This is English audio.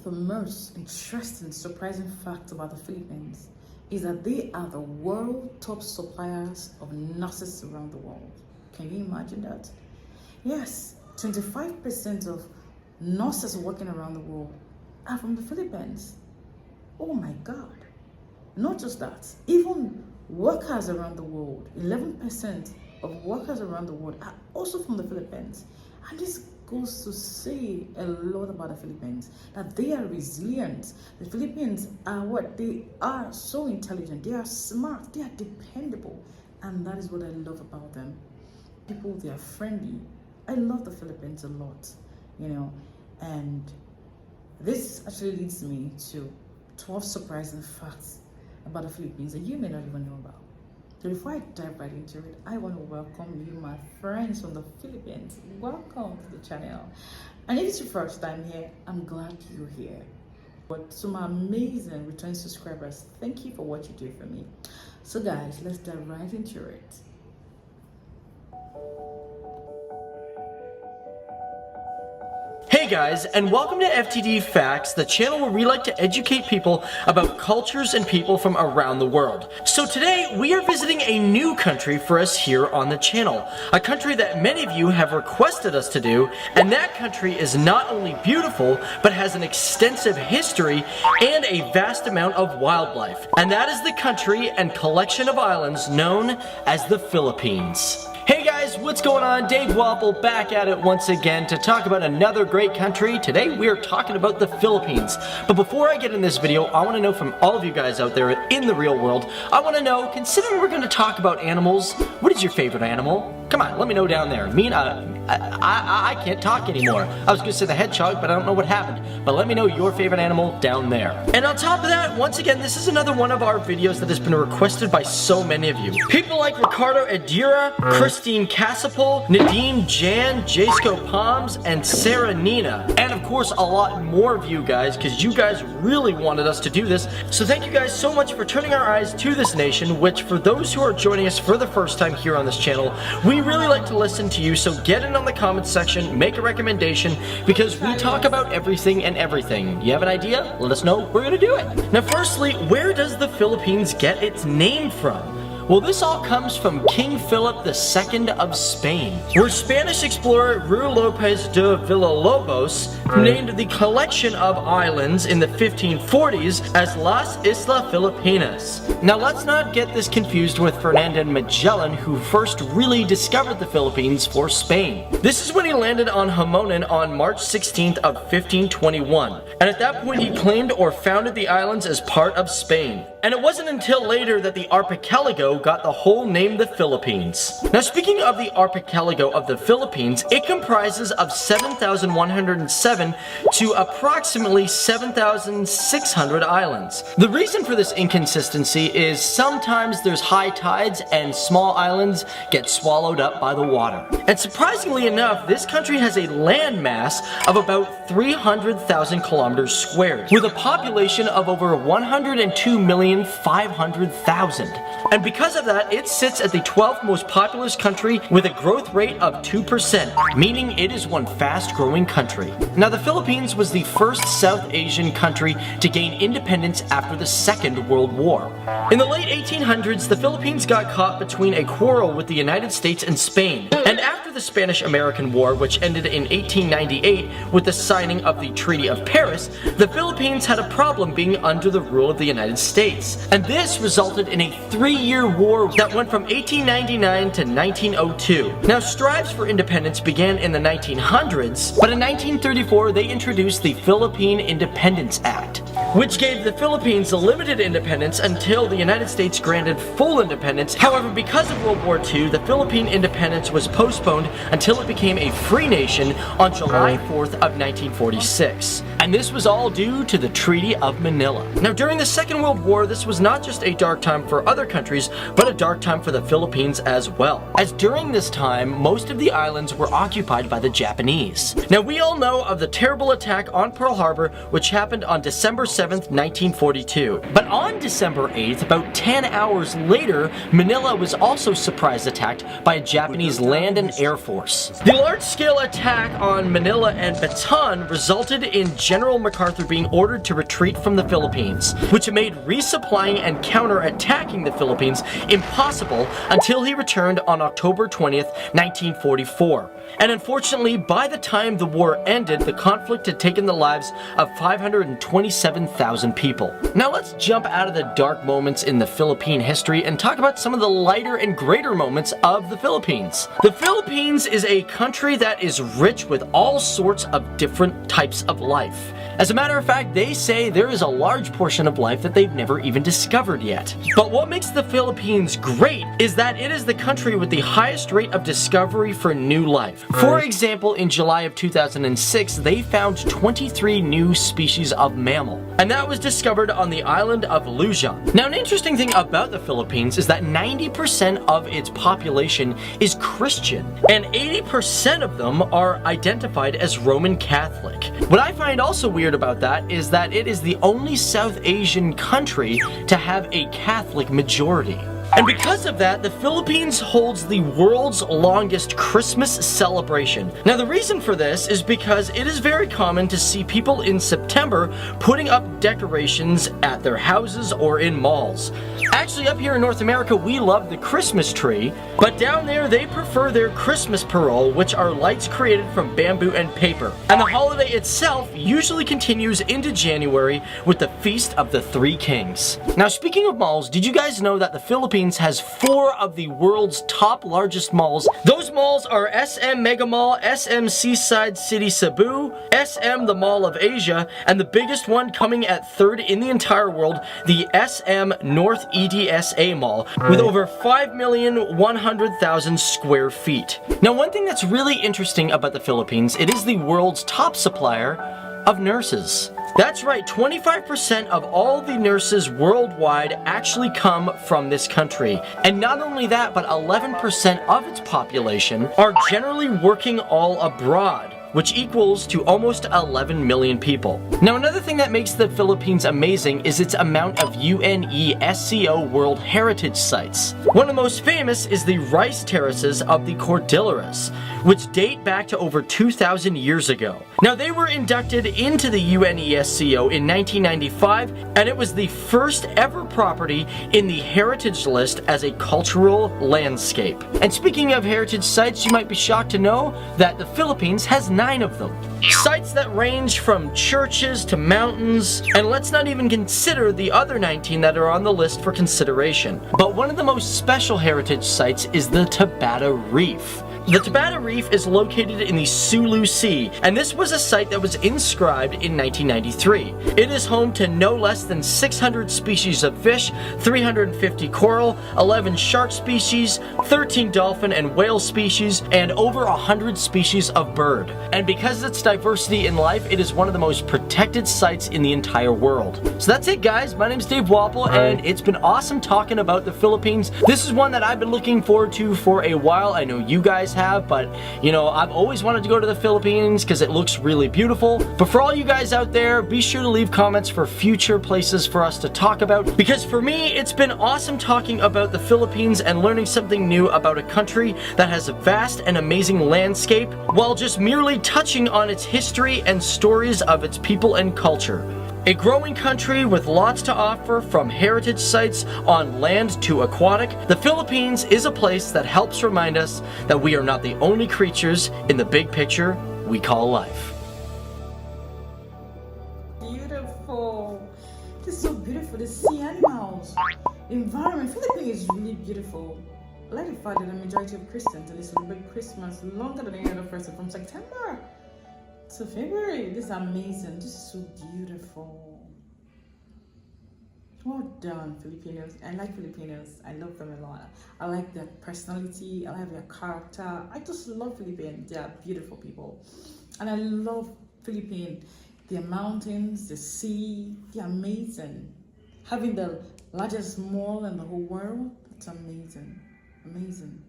of the most interesting, surprising facts about the Philippines is that they are the world top suppliers of nurses around the world. Can you imagine that? Yes, 25% of nurses working around the world are from the Philippines. Oh my God. Not just that, even workers around the world, 11% of workers around the world are also from the Philippines. And this goes to say a lot about the Philippines, that they are resilient. The Philippines are what? They are so intelligent, they are smart, they are dependable. And that is what I love about them. People, they are friendly. I love the Philippines a lot, and this actually leads me to 12 surprising facts about the Philippines that you may not even know about. So before I dive right into it, I want to welcome you, my friends from the Philippines. Welcome to the channel. And if it's your first time here, I'm glad you're here. But to my amazing return subscribers, thank you for what you do for me. So guys, let's dive right into it. Hey guys, and welcome to FTD Facts, the channel where we like to educate people about cultures and people from around the world. So today, we are visiting a new country for us here on the channel. A country that many of you have requested us to do, and that country is not only beautiful, but has an extensive history and a vast amount of wildlife. And that is the country and collection of islands known as the Philippines. Hey guys, what's going on? Dave Wapple back at it once again to talk about another great country. Today we are talking about the Philippines. But before I get in this video, I want to know from all of you guys out there in the real world, I want to know, considering we're going to talk about animals, what is your favorite animal? Come on, let me know down there. I can't talk anymore. I was going to say the hedgehog, but I don't know what happened. But let me know your favorite animal down there. And on top of that, once again, this is another one of our videos that has been requested by so many of you. People like Ricardo Adira, Christine Casapol, Nadine Jan, Jasko Palms, and Sarah Nina. And of course, a lot more of you guys, because you guys really wanted us to do this. So thank you guys so much for turning our eyes to this nation, which for those who are joining us for the first time here on this channel, we really like to listen to you. So get in on the comments section, make a recommendation, because we talk about everything and everything. You have an idea? Let us know. We're gonna do it. Now firstly, where does the Philippines get its name from? Well, this all comes from King Philip II of Spain, where Spanish explorer Ruy Lopez de Villalobos named the collection of islands in the 1540s as Las Islas Filipinas. Now, let's not get this confused with Ferdinand Magellan, who first really discovered the Philippines for Spain. This is when he landed on Hamonon on March 16th of 1521, and at that point he claimed or founded the islands as part of Spain. And it wasn't until later that the archipelago got the whole name the Philippines. Now speaking of the archipelago of the Philippines, it comprises of 7,107 to approximately 7,600 islands. The reason for this inconsistency is sometimes there's high tides and small islands get swallowed up by the water. And surprisingly enough, this country has a land mass of about 300,000 kilometers squared, with a population of over 102,500,000. And because of that, it sits at the 12th most populous country with a growth rate of 2%, meaning it is one fast-growing country. Now, the Philippines was the first South Asian country to gain independence after the Second World War. In the late 1800s, the Philippines got caught between a quarrel with the United States and Spain. And after the Spanish-American War, which ended in 1898 with the signing of the Treaty of Paris, the Philippines had a problem being under the rule of the United States. And this resulted in a 3-year war that went from 1899 to 1902. Now, strives for independence began in the 1900s, but in 1934 they introduced the Philippine Independence Act, which gave the Philippines limited independence until the United States granted full independence. However, because of World War II, the Philippine independence was postponed until it became a free nation on July 4th of 1946. And this was all due to the Treaty of Manila. Now, during the Second World War, this was not just a dark time for other countries, but a dark time for the Philippines as well, as during this time, most of the islands were occupied by the Japanese. Now, we all know of the terrible attack on Pearl Harbor, which happened on December 2nd, 7th, 1942. But on December 8th, about 10 hours later, Manila was also surprise attacked by a Japanese land and air force. The large-scale attack on Manila and Bataan resulted in General MacArthur being ordered to retreat from the Philippines, which made resupplying and counter-attacking the Philippines impossible until he returned on October 20th, 1944. And unfortunately, by the time the war ended, the conflict had taken the lives of 527,000 people. Now let's jump out of the dark moments in the Philippine history and talk about some of the lighter and greater moments of the Philippines. The Philippines is a country that is rich with all sorts of different types of life. As a matter of fact, they say there is a large portion of life that they've never even discovered yet. But what makes the Philippines great is that it is the country with the highest rate of discovery for new life. For example, in July of 2006, they found 23 new species of mammal, and that was discovered on the island of Luzon. Now, an interesting thing about the Philippines is that 90% of its population is Christian, and 80% of them are identified as Roman Catholic. What I find also weird about that is that it is the only South Asian country to have a Catholic majority. And because of that, the Philippines holds the world's longest Christmas celebration. Now, the reason for this is because it is very common to see people in September putting up decorations at their houses or in malls. Actually, up here in North America, we love the Christmas tree, but down there, they prefer their Christmas parole, which are lights created from bamboo and paper. And the holiday itself usually continues into January with the Feast of the Three Kings. Now, speaking of malls, did you guys know that the Philippines has 4 of the world's top largest malls? Those malls are SM Mega Mall, SM Seaside City Cebu, SM the Mall of Asia, and the biggest one coming at 3rd in the entire world, the SM North EDSA Mall, with over 5,100,000 square feet. Now, one thing that's really interesting about the Philippines, it is the world's top supplier of nurses. That's right, 25% of all the nurses worldwide actually come from this country. And not only that, but 11% of its population are generally working all abroad, which equals to almost 11 million people. Now, another thing that makes the Philippines amazing is its amount of UNESCO World Heritage Sites. One of the most famous is the rice terraces of the Cordilleras, which date back to over 2,000 years ago. Now, they were inducted into the UNESCO in 1995, and it was the first ever property in the Heritage List as a cultural landscape. And speaking of heritage sites, you might be shocked to know that the Philippines has 9 of them. Sites that range from churches to mountains, and let's not even consider the other 19 that are on the list for consideration. But one of the most special heritage sites is the Tabata Reef. The Tabata Reef is located in the Sulu Sea, and this was a site that was inscribed in 1993. It is home to no less than 600 species of fish, 350 coral, 11 shark species, 13 dolphin and whale species, and over 100 species of bird. And because of its diversity in life, it is one of the most protected sites in the entire world. So that's it, guys. My name is Dave Wapple, and it's been awesome talking about the Philippines. This is one that I've been looking forward to for a while. I know you guys have, but you know, I've always wanted to go to the Philippines because it looks really beautiful. But for all you guys out there, be sure to leave comments for future places for us to talk about, because for me, it's been awesome talking about the Philippines and learning something new about a country that has a vast and amazing landscape, while just merely touching on its history and stories of its people and culture. A growing country with lots to offer, from heritage sites on land to aquatic, the Philippines is a place that helps remind us that we are not the only creatures in the big picture we call life. Beautiful. This is so beautiful. The sea animals, the environment. Philippines is really beautiful. I like the fact that the majority of Christians, they celebrate Christmas longer than any other person, from September to February. This is amazing. This is so beautiful. Well done, Filipinos. I like Filipinos. I love them a lot. I like their personality. I like their character. I just love Philippines. They are beautiful people. And I love Philippines. Their mountains, the sea, they're amazing. Having the largest mall in the whole world, that's amazing. Amazing.